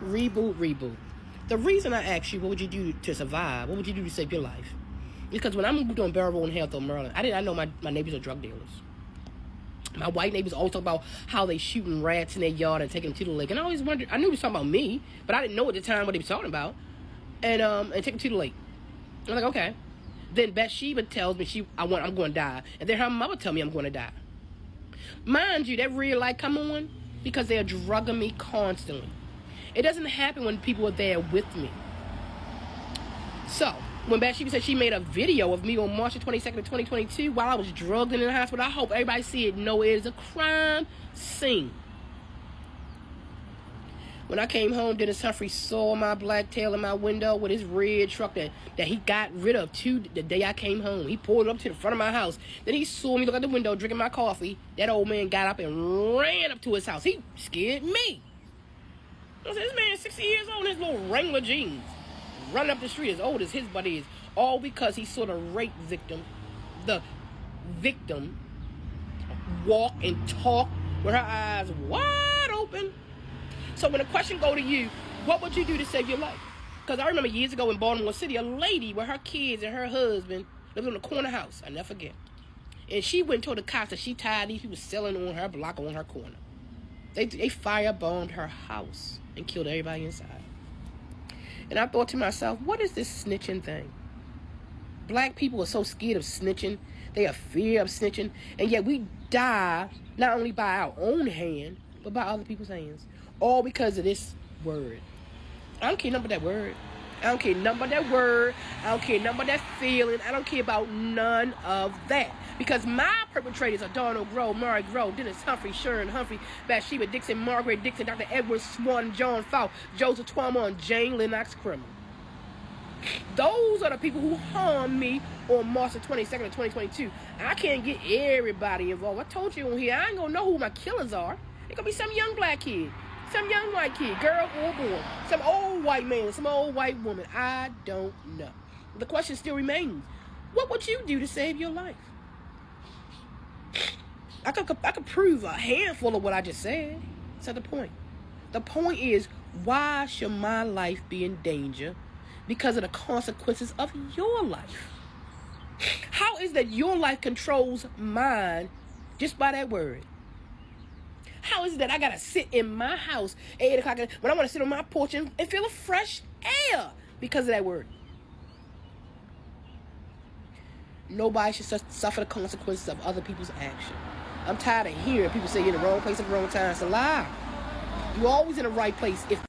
Reboot. The reason I asked you, what would you do to survive? What would you do to save your life? Because when I moved on Barrow Road in Hilltop, Maryland, I did not know my neighbors are drug dealers. My white neighbors always talk about how they shooting rats in their yard and taking them to the lake. And I always wondered, I knew he was talking about me, but I didn't know at the time what he was talking about. And take them to the lake. I'm like, okay. Then Bathsheba tells me I'm going to die. And then her mother tell me I'm going to die. Mind you, that red light come on because they're drugging me constantly. It doesn't happen when people are there with me. So, when Bathsheba said she made a video of me on March 22nd, 2022, while I was drugged in the hospital, I hope everybody see it. No, it is a crime scene. When I came home, Dennis Humphrey saw my black tail in my window with his red truck that he got rid of the day I came home. He pulled it up to the front of my house. Then he saw me look out the window drinking my coffee. That old man got up and ran up to his house. He scared me. I said, this man is 60 years old in his little Wrangler jeans, running up the street as old as his buddy is, all because he saw the rape victim, walk and talk with her eyes wide open. So when the question go to you, what would you do to save your life? Because I remember years ago in Baltimore City, a lady with her kids and her husband lived in a corner house. I never forget. And she went and told the cops that she tired these people selling on her block on her corner. They firebombed her house and killed everybody inside. And I thought to myself, what is this snitching thing? Black people are so scared of snitching. They are fear of snitching. And yet we die not only by our own hand, but by other people's hands. All because of this word. I don't care nothing about that word. I don't care nothing about that word. I don't care nothing about that feeling. I don't care about none of that. Because my perpetrators are Donald Grove, Murray Grove, Dennis Humphrey, Sharon Humphrey, Bathsheba Dixon, Margaret Dixon, Dr. Edward Swan, John Fowl, Joseph Twama, and Jane Lennox Criminal. Those are the people who harmed me on March 22nd of 2022. I can't get everybody involved. I told you on here, I ain't gonna know who my killers are. It gonna be some young black kid, some young white kid, girl or boy, some old white man, some old white woman. I don't know. The question still remains: what would you do to save your life? I could prove a handful of what I just said. That's the point. The point is, why should my life be in danger because of the consequences of your life? How is that your life controls mine just by that word? How is it that I gotta sit in my house at 8 o'clock when I want to sit on my porch and feel the fresh air because of that word? Nobody should suffer the consequences of other people's action. I'm tired of hearing people say you're in the wrong place at the wrong time. It's a lie. You're always in the right place if